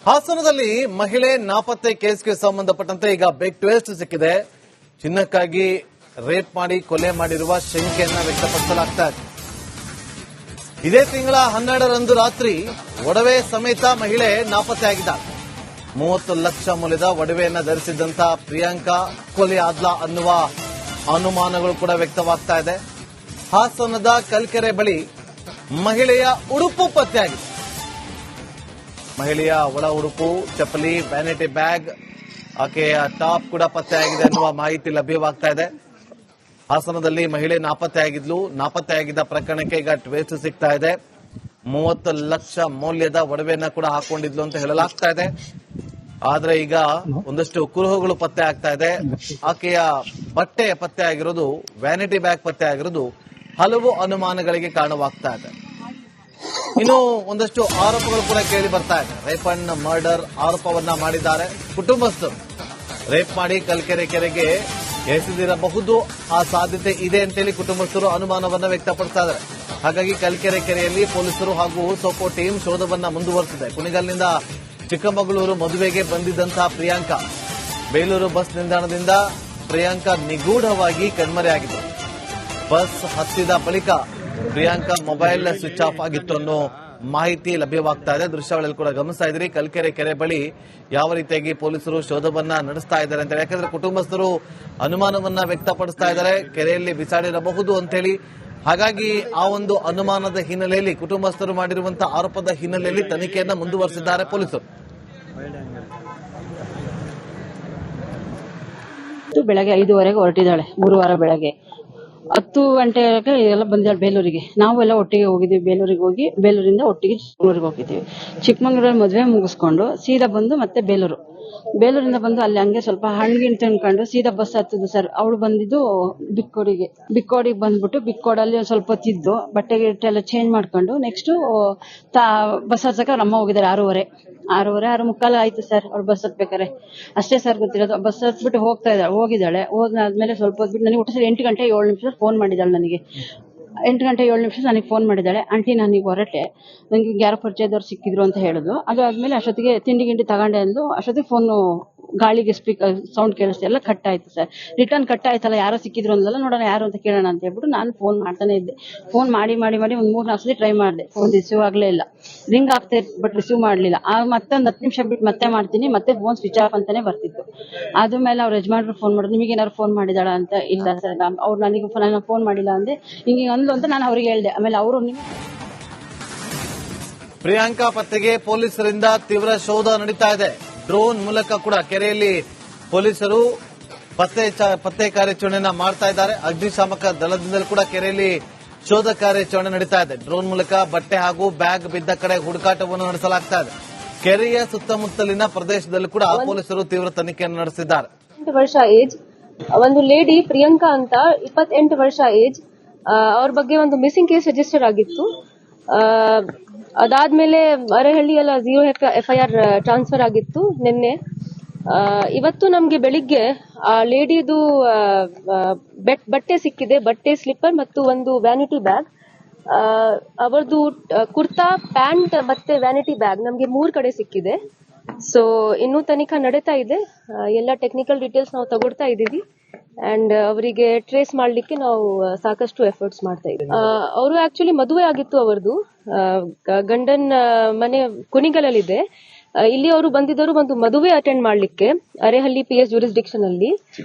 ಹಾಸನದಲ್ಲಿ ಮಹಿಳೆ ನಾಪತ್ತೆ ಕೇಸ್ಗೆ ಸಂಬಂಧಪಟ್ಟಂತೆ ಈಗ ಬಿಗ್ ಟ್ವಿಸ್ಟ್ ಸಿಕ್ಕಿದೆ. ಚಿನ್ನಕ್ಕಾಗಿ ರೇಪ್ ಮಾಡಿ ಕೊಲೆ ಮಾಡಿರುವ ಶಂಕೆಯನ್ನ ವ್ಯಕ್ತಪಡಿಸಲಾಗ್ತಾ ಇದೆ. ಇದೇ ತಿಂಗಳ 12ರಂದು ರಾತ್ರಿ ಒಡವೆ ಸಮೇತ ಮಹಿಳೆ ನಾಪತ್ತೆಯಾಗಿದ್ದಾಳೆ. 30 ಲಕ್ಷ ಮೌಲ್ಯದ ಒಡವೆಯನ್ನ ಧರಿಸಿದ್ದಂತ ಪ್ರಿಯಾಂಕಾ ಕೊಲೆ ಆದ್ಲಾ ಅನ್ನುವ ಅನುಮಾನಗಳು ಕೂಡ ವ್ಯಕ್ತವಾಗ್ತಾ ಇದೆ. ಹಾಸನದ ಕಲ್ಕೆರೆ ಬಳಿ ಮಹಿಳೆಯ ಉಡುಪು ಪತ್ತೆಯಾಗಿದೆ. ಮಹಿಳೆಯ ಒಳ ಉಡುಪು, ಚಪ್ಪಲಿ, ವ್ಯಾನಿಟಿ ಬ್ಯಾಗ್, ಆಕೆಯ ಟಾಪ್ ಕೂಡ ಪತ್ತೆಯಾಗಿದೆ ಅನ್ನುವ ಮಾಹಿತಿ ಲಭ್ಯವಾಗ್ತಾ ಇದೆ. ಹಾಸನದಲ್ಲಿ ಮಹಿಳೆ ನಾಪತ್ತೆಯಾಗಿದ್ಲು. ನಾಪತ್ತೆಯಾಗಿದ್ದ ಪ್ರಕರಣಕ್ಕೆ ಈಗ ಟ್ವಿಸ್ಟ್ ಸಿಗ್ತಾ ಇದೆ. 30 ಲಕ್ಷ ಮೌಲ್ಯದ ಒಡವೆಯನ್ನ ಕೂಡ ಹಾಕೊಂಡಿದ್ಲು ಅಂತ ಹೇಳಲಾಗ್ತಾ ಇದೆ. ಆದ್ರೆ ಈಗ ಒಂದಷ್ಟು ಕುರುಹುಗಳು ಪತ್ತೆ ಆಗ್ತಾ ಇದೆ. ಆಕೆಯ ಬಟ್ಟೆ ಪತ್ತೆ ಆಗಿರೋದು, ವ್ಯಾನಿಟಿ ಬ್ಯಾಗ್ ಪತ್ತೆ ಆಗಿರೋದು ಹಲವು ಅನುಮಾನಗಳಿಗೆ ಕಾರಣವಾಗ್ತಾ ಇದೆ. ಇನ್ನು ಒಂದಷ್ಟು ಆರೋಪಗಳು ಕೂಡ ಕೇಳಿ ಬರ್ತಾ ಇದೆ. ರೇಪ್ ಅಂಡ್ ಮರ್ಡರ್ ಆರೋಪವನ್ನ ಮಾಡಿದ್ದಾರೆ ಕುಟುಂಬಸ್ಥರು. ರೇಪ್ ಮಾಡಿ ಕಲ್ಕೆರೆ ಕೆರೆಗೆ ಎಸೆದಿರಬಹುದು, ಆ ಸಾಧ್ಯತೆ ಇದೆ ಅಂತೇಳಿ ಕುಟುಂಬಸ್ಥರು ಅನುಮಾನವನ್ನ ವ್ಯಕ್ತಪಡಿಸ್ತಾ ಇದ್ದಾರೆ. ಹಾಗಾಗಿ ಕಲ್ಕೆರೆ ಕೆರೆಯಲ್ಲಿ ಪೊಲೀಸರು ಹಾಗೂ ಸೋಪೋ ಟೀಮ್ ಶೋಧವನ್ನ ಮುಂದುವರೆಸಿದೆ. ಕುಣಿಗಲ್ನಿಂದ ಚಿಕ್ಕಮಗಳೂರು ಮದುವೆಗೆ ಬಂದಿದ್ದಂತಹ ಪ್ರಿಯಾಂಕಾ ಬೇಲೂರು ಬಸ್ ನಿಲ್ದಾಣದಿಂದ ಪ್ರಿಯಾಂಕಾ ನಿಗೂಢವಾಗಿ ಕಣ್ಮರೆಯಾಗಿದ್ದರು. ಬಸ್ ಹತ್ತಿದ ಬಳಿಕ ಪ್ರಿಯಾಂಕಾ ಮೊಬೈಲ್ ಸ್ವಿಚ್ ಆಫ್ ಆಗಿತ್ತು ಅನ್ನೋ ಮಾಹಿತಿ ಲಭ್ಯವಾಗ್ತಾ ಇದೆ. ದೃಶ್ಯಾವಳಿಯಲ್ಲಿ ಕೂಡ ಗಮನಿಸ್ತಾ ಇದ್ರಿ. ಕಲ್ಕೆರೆ ಕೆರೆ ಬಳಿ ಯಾವ ರೀತಿಯಾಗಿ ಪೊಲೀಸರು ಶೋಧವನ್ನ ನಡೆಸ್ತಾ ಇದ್ದಾರೆ ಅಂತ. ಯಾಕಂದ್ರೆ ಕುಟುಂಬಸ್ಥರು ಅನುಮಾನವನ್ನ ವ್ಯಕ್ತಪಡಿಸ್ತಾ ಇದ್ದಾರೆ, ಕೆರೆಯಲ್ಲಿ ಬಿಸಾಡಿರಬಹುದು ಅಂತೇಳಿ. ಹಾಗಾಗಿ ಆ ಒಂದು ಅನುಮಾನದ ಹಿನ್ನೆಲೆಯಲ್ಲಿ, ಕುಟುಂಬಸ್ಥರು ಮಾಡಿರುವಂತಹ ಆರೋಪದ ಹಿನ್ನೆಲೆಯಲ್ಲಿ ತನಿಖೆಯನ್ನ ಮುಂದುವರೆಸಿದ್ದಾರೆ ಪೊಲೀಸರು. ಬೆಳಗ್ಗೆ 5:30ಗೆ ಹೊರಟಿದ್ದಾಳೆ. ಗುರುವಾರ ಬೆಳಗ್ಗೆ 10 ಗಂಟೆಗೆ ಎಲ್ಲ ಬಂದಿದ್ದಾಳೆ ಬೇಲೂರಿಗೆ. ನಾವೆಲ್ಲ ಒಟ್ಟಿಗೆ ಹೋಗಿದ್ದೀವಿ. ಬೇಲೂರಿಗೆ ಹೋಗಿ ಬೇಲೂರಿಂದ ಒಟ್ಟಿಗೆ ಚಿಕ್ಕಮಗಳೂರಿಗೆ ಹೋಗಿದ್ದೀವಿ. ಚಿಕ್ಕಮಗಳೂರಲ್ಲಿ ಮದುವೆ ಮುಗಿಸ್ಕೊಂಡು ಸೀದಾ ಬಂದು ಮತ್ತೆ ಬೇಲೂರಿಂದ ಬಂದು ಅಲ್ಲಿ ಹಂಗೆ ಸ್ವಲ್ಪ ಹಣ್ಣಿನ ತಿನ್ಕೊಂಡು ಸೀದಾ ಬಸ್ ಹತ್ತದು ಸರ್. ಅವಳು ಬಂದಿದ್ದು ಬಿಕ್ಕೋಡಿಗೆ ಬಂದ್ಬಿಟ್ಟು ಬಿಕ್ಕೋಡಲ್ಲಿ ಒಂದ್ ಸ್ವಲ್ಪ ಹೊತ್ತಿದ್ದು ಬಟ್ಟೆ ಎಲ್ಲ ಚೇಂಜ್ ಮಾಡ್ಕೊಂಡು ನೆಕ್ಸ್ಟ್ ಬಸ್ ಹತ್ತಕ್ಕೆ ಅಮ್ಮ ಹೋಗಿದ್ದಾರೆ. 6:30 ಆಯ್ತು ಸರ್ ಅವ್ರು ಬಸ್ ಹತ್ಬೇಕಾರೆ. ಅಷ್ಟೇ ಸರ್ ಗೊತ್ತಿರೋದು. ಬಸ್ ಹತ್ಬಿಟ್ಟು ಹೋಗಿದ್ದಾಳೆ. ಹೋದ್ಮೇಲೆ ಸ್ವಲ್ಪ ಹೊತ್ಬಿಟ್ಟು ನನಗೆ ಒಟ್ಟು ಸರ್ 8 ಗಂಟೆ 7 ನಿಮಿಷ ಫೋನ್ ಮಾಡಿದ್ದಾಳೆ ನನಗೆ. 8 ಗಂಟೆ 7 ನಿಮಿಷ ನನಗೆ ಫೋನ್ ಮಾಡಿದ್ದಾಳೆ. ಆಂಟಿ ನಾನೀಗ ಹೊರಟೆ, ನನಗೆ ಯಾರೋ ಪರಿಚಯದವ್ರು ಸಿಕ್ಕಿದ್ರು ಅಂತ ಹೇಳಿದ್ರು. ಅದಾದ್ಮೇಲೆ ಅಷ್ಟೊತ್ತಿಗೆ ತಿಂಡಿ ತಗೊಂಡೆ ಅಂದು ಅಷ್ಟೊತ್ತಿಗೆ ಫೋನ್ ಗಾಳಿಗೆ ಸ್ಪೀಕರ್ ಸೌಂಡ್ ಕೇಳಿಸ್ತಾ ಎಲ್ಲ ಕಟ್ ಆಯ್ತು ಸರ್. ರಿಟರ್ನ್ ಕಟ್ ಆಯ್ತಲ್ಲ, ಯಾರೋ ಸಿಕ್ಕಿದ್ರು ಅಂದಲ್ಲ, ನೋಡೋಣ ಯಾರು ಅಂತ ಕೇಳೋಣ ಅಂತ ಹೇಳ್ಬಿಟ್ಟು ನಾನು ಫೋನ್ ಮಾಡ್ತಾನೆ ಇದ್ದೆ. ಫೋನ್ ಮಾಡಿ ಒಂದ್ 3-4 ಸತಿ ಟ್ರೈ ಮಾಡಿದೆ. ಫೋನ್ ರಿಸೀವ್ ಆಗ್ಲೇ ಇಲ್ಲ. ರಿಂಗ್ ಆಗ್ತಾ ಬಟ್ ರಿಸೀವ್ ಮಾಡ್ಲಿಲ್ಲ. ಮತ್ತೆ ಒಂದು 10 ನಿಮಿಷ ಬಿಟ್ಟು ಮತ್ತೆ ಮಾಡ್ತೀನಿ, ಮತ್ತೆ ಫೋನ್ ಸ್ವಿಚ್ ಆಫ್ ಅಂತಾನೆ ಬರ್ತಿತ್ತು. ಆದ್ಮೇಲೆ ಅವ್ರ ಯಜಮಾನ್ರು ಫೋನ್ ಮಾಡಿದ್ರು, ನಿಮಗೆ ಏನಾದ್ರು ಫೋನ್ ಮಾಡಿದಾಳ ಅಂತ. ಇಲ್ಲ ಸರ್, ಅವ್ರು ನನಗೆ ಫೋನ್ ಮಾಡಿಲ್ಲ ಅಂದೆ. ಹಿಂಗೆ ಅಂದ್ಲು ಅಂತ ನಾನು ಅವ್ರಿಗೆ ಹೇಳ್ದೆ. ಆಮೇಲೆ ಅವರು ಪ್ರಿಯಾಂಕಾ ಪತ್ತೆಗೆ ಪೊಲೀಸರಿಂದ ತೀವ್ರ ಶೋಧ ನಡೀತಾ ಇದೆ. ಡ್ರೋನ್ ಮೂಲಕ ಕೂಡ ಕೆರೆಯಲ್ಲಿ ಪೊಲೀಸರು ಪತ್ತೆ ಕಾರ್ಯಾಚರಣೆಯನ್ನ ಮಾಡ್ತಾ ಇದ್ದಾರೆ. ಅಗ್ನಿಶಾಮಕ ದಳದಿಂದಲೂ ಕೂಡ ಕೆರೆಯಲ್ಲಿ ಶೋಧ ಕಾರ್ಯಾಚರಣೆ ನಡೀತಾ ಇದೆ. ಡ್ರೋನ್ ಮೂಲಕ ಬಟ್ಟೆ ಹಾಗೂ ಬ್ಯಾಗ್ ಬಿದ್ದ ಕಡೆ ಹುಡುಕಾಟವನ್ನು ನಡೆಸಲಾಗ್ತಾ ಇದೆ. ಕೆರೆಯ ಸುತ್ತಮುತ್ತಲಿನ ಪ್ರದೇಶದಲ್ಲೂ ಕೂಡ ಪೊಲೀಸರು ತೀವ್ರ ತನಿಖೆಯನ್ನು ನಡೆಸಿದ್ದಾರೆ. 28 ವರ್ಷ ಏಜ್ ಒಂದು ಲೇಡಿ ಪ್ರಿಯಾಂಕಾ ಅಂತ 28 ವರ್ಷ ಏಜ್. ಅವ್ರ ಬಗ್ಗೆ ಒಂದು ಮಿಸ್ಸಿಂಗ್ ಕೇಸ್ ರಿಜಿಸ್ಟರ್ ಆಗಿತ್ತು. ಅದಾದ್ಮೇಲೆ ಅರೆಹಳ್ಳಿಯಲ್ಲ 0 FIR ಟ್ರಾನ್ಸ್ಫರ್ ಆಗಿತ್ತು ನಿನ್ನೆ. ಇವತ್ತು ನಮ್ಗೆ ಬೆಳಿಗ್ಗೆ ಆ ಲೇಡಿದು ಬಟ್ಟೆ ಸಿಕ್ಕಿದೆ. ಬಟ್ಟೆ, ಸ್ಲಿಪ್ಪರ್ ಮತ್ತು ಒಂದು ವ್ಯಾನಿಟಿ ಬ್ಯಾಗ್. ಅವರದು ಕುರ್ತಾ, ಪ್ಯಾಂಟ್ ಮತ್ತೆ ವ್ಯಾನಿಟಿ ಬ್ಯಾಗ್ ನಮ್ಗೆ 3 ಕಡೆ ಸಿಕ್ಕಿದೆ. ಸೊ ಇನ್ನೂ ತನಿಖಾ ನಡೀತಾ ಇದೆ. ಎಲ್ಲ ಟೆಕ್ನಿಕಲ್ ಡೀಟೇಲ್ಸ್ ನಾವು ತಗೊಳ್ತಾ ಇದ್ದೀವಿ. ಅಂಡ್ ಅವರಿಗೆ ಟ್ರೇಸ್ ಮಾಡ್ಲಿಕ್ಕೆ ನಾವು ಸಾಕಷ್ಟು ಎಫರ್ಟ್ಸ್ ಮಾಡ್ತಾ ಇದ್ದೀವಿ. ಅವರು ಆಕ್ಚುಲಿ ಮದುವೆ ಆಗಿತ್ತು. ಅವರದು ಗಂಡನ್ ಮನೆ ಕುಣಿಗಲಲ್ಲಿದೆ. ಇಲ್ಲಿ ಅವರು ಬಂದಿದ್ದರು ಒಂದು ಮದುವೆ ಅಟೆಂಡ್ ಮಾಡ್ಲಿಕ್ಕೆ ಅರೆಹಳ್ಳಿ PS ಜೂರಿಸ್ಡಿಕ್ಷನ್ ಅಲ್ಲಿ.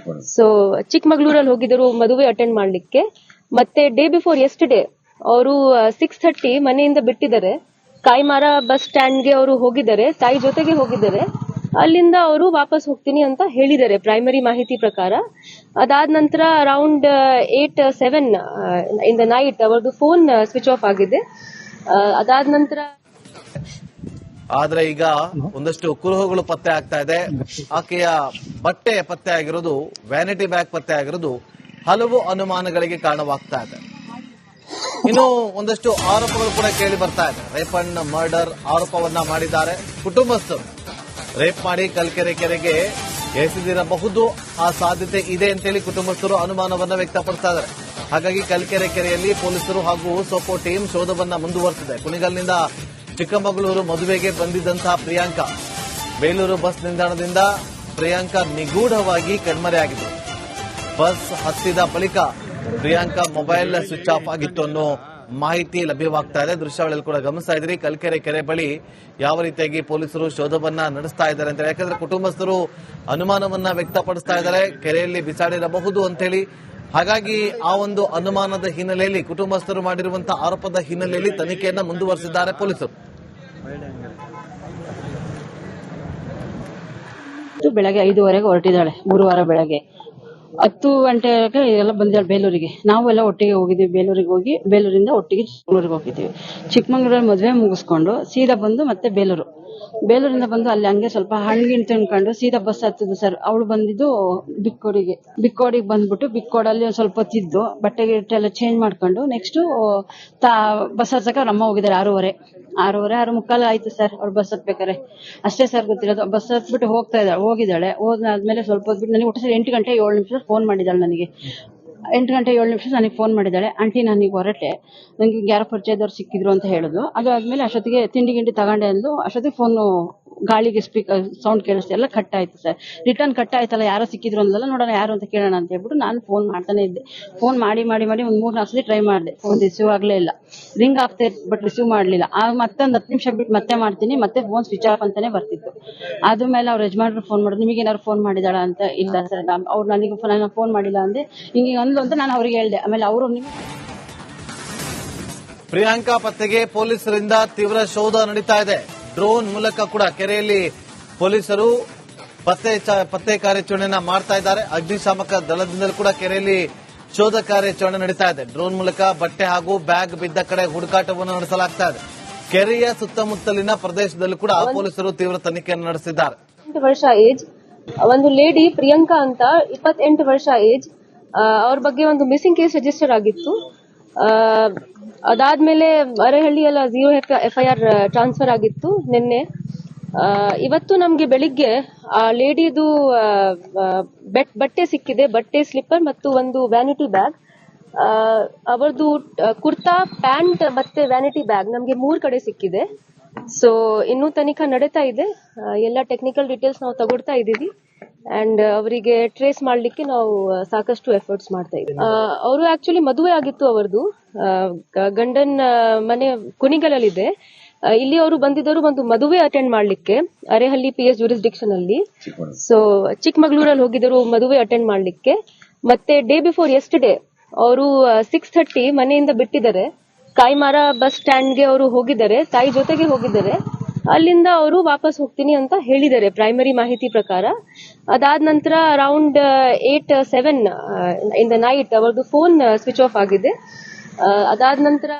ಸೊ ಚಿಕ್ಕಮಗಳೂರಲ್ಲಿ ಹೋಗಿದ್ದರು ಮದುವೆ ಅಟೆಂಡ್ ಮಾಡ್ಲಿಕ್ಕೆ. ಮತ್ತೆ ಡೇ ಬಿಫೋರ್ ಯೆಸ್ಟರ್ಡೇ ಅವರು 6:30 ಮನೆಯಿಂದ ಬಿಟ್ಟಿದ್ದಾರೆ. ಕಾಯಿಮಾರ ಬಸ್ ಸ್ಟ್ಯಾಂಡ್ಗೆ ಅವರು ಹೋಗಿದ್ದಾರೆ, ತಾಯಿ ಜೊತೆಗೆ ಹೋಗಿದ್ದಾರೆ. ಅಲ್ಲಿಂದ ಅವರು ವಾಪಸ್ ಹೋಗ್ತೀನಿ ಅಂತ ಹೇಳಿದ್ದಾರೆ ಪ್ರೈಮರಿ ಮಾಹಿತಿ ಪ್ರಕಾರ. ಅದಾದ ನಂತರ ಅರೌಂಡ್ 8-7 ಇನ್ ದ ನೈಟ್ ಅವರದು ಫೋನ್ ಸ್ವಿಚ್ ಆಫ್ ಆಗಿದೆ. ಅದಾದ ನಂತರ ಆದ್ರೆ ಈಗ ಒಂದಷ್ಟು ಕುರುಹುಗಳು ಪತ್ತೆ ಆಗ್ತಾ ಇದೆ. ಆಕೆಯ ಬಟ್ಟೆ ಪತ್ತೆ ಆಗಿರೋದು, ವ್ಯಾನಿಟಿ ಬ್ಯಾಗ್ ಪತ್ತೆ ಆಗಿರೋದು ಹಲವು ಅನುಮಾನಗಳಿಗೆ ಕಾರಣವಾಗ್ತಾ ಇದೆ. ಇನ್ನು ಒಂದಷ್ಟು ಆರೋಪಗಳು ಕೂಡ ಕೇಳಿ ಬರ್ತಾ ಇದೆ. ರೇಪ್ ಅಂಡ್ ಮರ್ಡರ್ ಆರೋಪವನ್ನ ಮಾಡಿದ್ದಾರೆ ಕುಟುಂಬಸ್ಥರು. ರೇಪ್ ಮಾಡಿ ಕಲ್ಕೆರೆ ಕೆರೆಗೆ ಎಸೆದಿರಬಹುದು, ಆ ಸಾಧ್ಯತೆ ಇದೆ ಅಂತೇಳಿ ಕುಟುಂಬಸ್ಥರು ಅನುಮಾನವನ್ನ ವ್ಯಕ್ತಪಡಿಸ್ತಾ ಇದ್ದಾರೆ. ಹಾಗಾಗಿ ಕಲ್ಕೆರೆ ಕೆರೆಯಲ್ಲಿ ಪೊಲೀಸರು ಹಾಗೂ ಸೋಪೋ ಟೀಮ್ ಶೋಧವನ್ನ ಮುಂದುವರೆಸಿದೆ. ಕುಣಿಗಲ್ನಿಂದ ಚಿಕ್ಕಮಗಳೂರು ಮದುವೆಗೆ ಬಂದಿದ್ದಂತಹ ಪ್ರಿಯಾಂಕಾ ಬೇಲೂರು ಬಸ್ ನಿಲ್ದಾಣದಿಂದ ಪ್ರಿಯಾಂಕಾ ನಿಗೂಢವಾಗಿ ಕಣ್ಮರೆಯಾಗಿದ್ರು. ಬಸ್ ಹತ್ತಿದ ಬಳಿಕ ಪ್ರಿಯಾಂಕಾ ಮೊಬೈಲ್ ಸ್ವಿಚ್ ಆಫ್ ಆಗಿತ್ತು ಅನ್ನೋ ಮಾಹಿತಿ ಲಭ್ಯವಾಗ್ತಾ ಇದೆ. ದೃಶ್ಯಾವಳಿಯಲ್ಲಿ ಕೂಡ ಗಮನಿಸ್ತಾ ಇದ್ರಿ, ಕಲ್ಕೆರೆ ಕೆರೆ ಬಳಿ ಯಾವ ರೀತಿಯಾಗಿ ಪೊಲೀಸರು ಶೋಧವನ್ನ ನಡೆಸ್ತಾ ಇದ್ದಾರೆ ಅಂತ. ಯಾಕಂದ್ರೆ ಕುಟುಂಬಸ್ಥರು ಅನುಮಾನವನ್ನ ವ್ಯಕ್ತಪಡಿಸ್ತಾ ಇದ್ದಾರೆ, ಕೆರೆಯಲ್ಲಿ ಬಿಸಾಡಿರಬಹುದು ಅಂತೇಳಿ. ಹಾಗಾಗಿ ಆ ಒಂದು ಅನುಮಾನದ ಹಿನ್ನೆಲೆಯಲ್ಲಿ, ಕುಟುಂಬಸ್ಥರು ಮಾಡಿರುವಂತಹ ಆರೋಪದ ಹಿನ್ನೆಲೆಯಲ್ಲಿ ತನಿಖೆಯನ್ನ ಮುಂದುವರೆಸಿದ್ದಾರೆ ಪೊಲೀಸರು. ಬೆಳಗ್ಗೆ 5:15 ಹೊರಟಿದ್ದಾಳೆ. ಗುರುವಾರ ಬೆಳಗ್ಗೆ 10 ಗಂಟೆಗೆ ಎಲ್ಲ ಬಂದಿದ್ದಾಳೆ ಬೇಲೂರಿಗೆ. ನಾವು ಎಲ್ಲ ಒಟ್ಟಿಗೆ ಹೋಗಿದ್ವಿ. ಬೇಲೂರಿಗೆ ಹೋಗಿ ಬೇಲೂರಿಂದ ಒಟ್ಟಿಗೆ ಚಿಕ್ಕಮಂಗ್ಳೂರಿಗೆ ಹೋಗಿದ್ದೀವಿ. ಚಿಕ್ಕಮಂಗ್ಳೂರಲ್ಲಿ ಮದುವೆ ಮುಗಿಸ್ಕೊಂಡು ಸೀದಾ ಬಂದು ಮತ್ತೆ ಬೇಲೂರಿಂದ ಬಂದು ಅಲ್ಲಿ ಹಂಗೆ ಸ್ವಲ್ಪ ಹಣ್ಣಿನ ತಿನ್ಕೊಂಡು ಸೀದಾ ಬಸ್ ಹತ್ತಿದ್ದು ಸರ್. ಅವಳು ಬಂದಿದ್ದು ಬಿಕ್ಕೋಡಿಗೆ ಬಂದ್ಬಿಟ್ಟು ಬಿಕ್ಕೋಡಲ್ಲಿ ಒಂದ್ ಸ್ವಲ್ಪ ಹೊತ್ತಿದ್ದು ಬಟ್ಟೆ ಎಲ್ಲ ಚೇಂಜ್ ಮಾಡ್ಕೊಂಡು ನೆಕ್ಸ್ಟ್ ಬಸ್ ಹತ್ತಕ್ಕೆ ಅವ್ರ ಅಮ್ಮ ಹೋಗಿದ್ದಾರೆ. 6:30 ಆಯ್ತು ಸರ್ ಅವ್ರು ಬಸ್ ಹತ್ಬೇಕಾರೆ. ಅಷ್ಟೇ ಸರ್ ಗೊತ್ತಿರೋದು. ಬಸ್ ಹತ್ಬಿಟ್ಟು ಹೋಗಿದ್ದಾಳೆ. ಹೋದ್ಮೇಲೆ ಸ್ವಲ್ಪ ಹೊತ್ಬಿಟ್ಟು ನನಗೆ ಒಟ್ಟು 8 ಗಂಟೆ 7 ನಿಮಿಷ ಫೋನ್ ಮಾಡಿದ್ದಾಳೆ ನನಗೆ. 8 ಗಂಟೆ 7 ನಿಮಿಷ ನನಗೆ ಫೋನ್ ಮಾಡಿದ್ದಾಳೆ. ಆಂಟಿ ನನಗೆ ಹೊರಟೆ, ನಂಗೆ ಯಾರೋ ಪರಿಚಯದವ್ರು ಸಿಕ್ಕಿದ್ರು ಅಂತ ಹೇಳಿದ್ರು. ಅದು ಆದ್ಮೇಲೆ ಅಷ್ಟೊತ್ತಿಗೆ ತಿಂಡಿ ತಗೊಂಡೆ ಅಂದ್ಲು. ಅಷ್ಟೊತ್ತಿಗೆ ಫೋನು ಗಾಳಿಗೆ ಸ್ಪೀಕರ್ ಸೌಂಡ್ ಕೇಳಿಸ್ತಾ ಎಲ್ಲ ಕಟ್ ಆಯ್ತು ಸರ್. ರಿಟರ್ನ್ ಕಟ್ ಆಯ್ತಲ್ಲ, ಯಾರೋ ಸಿಕ್ಕಿದ್ರು ಅಂದಲ್ಲ, ನೋಡೋಣ ಯಾರು ಅಂತ ಕೇಳೋಣ ಅಂತ ಹೇಳ್ಬಿಟ್ಟು ನಾನು ಫೋನ್ ಮಾಡ್ತಾನೆ ಇದ್ದೆ. ಫೋನ್ ಮಾಡಿ ಒಂದ್ 3-4 ಸತಿ ಟ್ರೈ ಮಾಡಿದೆ. ಫೋನ್ ರಿಸೀವ್ ಆಗ್ಲೇ ಇಲ್ಲ. ರಿಂಗ್ ಆಗ್ತಾ ಇತ್ತು ಬಟ್ ರಿಸೀವ್ ಮಾಡ್ಲಿಲ್ಲ. ಮತ್ತೊಂದು 10 ನಿಮಿಷ ಬಿಟ್ಟು ಮತ್ತೆ ಮಾಡ್ತೀನಿ, ಮತ್ತೆ ಫೋನ್ ಸ್ವಿಚ್ ಆಫ್ ಅಂತಾನೆ ಬರ್ತಿತ್ತು. ಆದ್ಮೇಲೆ ಅವ್ರ ಯಜಮಾನ್ರು ಫೋನ್ ಮಾಡಿದ್ರು, ನಿಮಗೆ ಏನಾದ್ರು ಫೋನ್ ಮಾಡಿದಾಳ ಅಂತ. ಇಲ್ಲ ಸರ್, ಅವ್ರು ನನಗೆ ಫೋನ್ ಮಾಡಿಲ್ಲ ಅಂದೆ. ಹಿಂಗೆ ಅಂದ್ಲು ಅಂತ ನಾನು ಅವ್ರಿಗೆ ಹೇಳ್ದೆ. ಆಮೇಲೆ ಅವರು ಪ್ರಿಯಾಂಕಾ ಪತ್ತೆಗೆ ಪೊಲೀಸರಿಂದ ತೀವ್ರ ಶೋಧ ನಡೀತಾ ಇದೆ. ಡ್ರೋನ್ ಮೂಲಕ ಕೂಡ ಕೆರೆಯಲ್ಲಿ ಪೊಲೀಸರು ಪತ್ತೆ ಕಾರ್ಯಾಚರಣೆಯನ್ನ ಮಾಡ್ತಾ ಇದ್ದಾರೆ. ಅಗ್ನಿಶಾಮಕ ದಳದಿಂದಲೂ ಕೂಡ ಕೆರೆಯಲ್ಲಿ ಶೋಧ ಕಾರ್ಯಾಚರಣೆ ನಡೀತಾ ಇದೆ. ಡ್ರೋನ್ ಮೂಲಕ ಬಟ್ಟೆ ಹಾಗೂ ಬ್ಯಾಗ್ ಬಿದ್ದ ಕಡೆ ಹುಡುಕಾಟವನ್ನು ನಡೆಸಲಾಗ್ತಾ ಇದೆ. ಕೆರೆಯ ಸುತ್ತಮುತ್ತಲಿನ ಪ್ರದೇಶದಲ್ಲೂ ಕೂಡ ಪೊಲೀಸರು ತೀವ್ರ ತನಿಖೆಯನ್ನು ನಡೆಸಿದ್ದಾರೆ. 28 ವರ್ಷ ಏಜ್ ಒಂದು ಲೇಡಿ ಪ್ರಿಯಾಂಕಾ ಅಂತ, 28 ವರ್ಷ ಏಜ್. ಅವ್ರ ಬಗ್ಗೆ ಒಂದು ಮಿಸ್ಸಿಂಗ್ ಕೇಸ್ ರಿಜಿಸ್ಟರ್ ಆಗಿತ್ತು. ಅದಾದ್ಮೇಲೆ ಅರೆಹಳ್ಳಿಯಲ್ಲ 0 FIR ಟ್ರಾನ್ಸ್ಫರ್ ಆಗಿತ್ತು ನಿನ್ನೆ. ಇವತ್ತು ನಮ್ಗೆ ಬೆಳಿಗ್ಗೆ ಆ ಲೇಡಿದು ಬಟ್ಟೆ ಸಿಕ್ಕಿದೆ. ಬಟ್ಟೆ, ಸ್ಲಿಪ್ಪರ್ ಮತ್ತು ಒಂದು ವ್ಯಾನಿಟಿ ಬ್ಯಾಗ್. ಅವರದು ಕುರ್ತಾ, ಪ್ಯಾಂಟ್ ಮತ್ತೆ ವ್ಯಾನಿಟಿ ಬ್ಯಾಗ್ ನಮ್ಗೆ 3 ಕಡೆ ಸಿಕ್ಕಿದೆ. ಸೊ ಇನ್ನೂ ತನಿಖಾ ನಡೀತಾ ಇದೆ. ಎಲ್ಲ ಟೆಕ್ನಿಕಲ್ ಡೀಟೇಲ್ಸ್ ನಾವು ತಗೊಳ್ತಾ ಇದ್ದೀವಿ. ಅಂಡ್ ಅವರಿಗೆ ಟ್ರೇಸ್ ಮಾಡ್ಲಿಕ್ಕೆ ನಾವು ಸಾಕಷ್ಟು ಎಫರ್ಟ್ಸ್ ಮಾಡ್ತಾ ಇದ್ದೀವಿ. ಅವರು ಆಕ್ಚುಲಿ ಮದುವೆ ಆಗಿತ್ತು. ಅವರದು ಗಂಡನ್ ಮನೆ ಕುಣಿಗಲಲ್ಲಿದೆ. ಇಲ್ಲಿ ಅವರು ಬಂದಿದ್ದರು ಒಂದು ಮದುವೆ ಅಟೆಂಡ್ ಮಾಡ್ಲಿಕ್ಕೆ ಅರೆಹಳ್ಳಿ PS ಜೂರಿಸ್ಡಿಕ್ಷನ್ ಅಲ್ಲಿ. ಸೊ ಚಿಕ್ಕಮಗಳೂರಲ್ಲಿ ಹೋಗಿದ್ದರು ಮದುವೆ ಅಟೆಂಡ್ ಮಾಡ್ಲಿಕ್ಕೆ. ಮತ್ತೆ ಡೇ ಬಿಫೋರ್ ಯೆಸ್ಟರ್ಡೇ ಅವರು 6:30 ಮನೆಯಿಂದ ಬಿಟ್ಟಿದ್ದಾರೆ. ಕಾಯಿಮಾರ ಬಸ್ ಸ್ಟ್ಯಾಂಡ್ಗೆ ಅವರು ಹೋಗಿದ್ದಾರೆ, ತಾಯಿ ಜೊತೆಗೆ ಹೋಗಿದ್ದಾರೆ. ಅಲ್ಲಿಂದ ಅವರು ವಾಪಸ್ ಹೋಗ್ತೀನಿ ಅಂತ ಹೇಳಿದ್ದಾರೆ ಪ್ರೈಮರಿ ಮಾಹಿತಿ ಪ್ರಕಾರ. ಅದಾದ ನಂತರ ಅರೌಂಡ್ 8-7 ಇನ್ ದ ನೈಟ್ ಅವರದು ಫೋನ್ ಸ್ವಿಚ್ ಆಫ್ ಆಗಿದೆ. ಅದಾದ ನಂತರ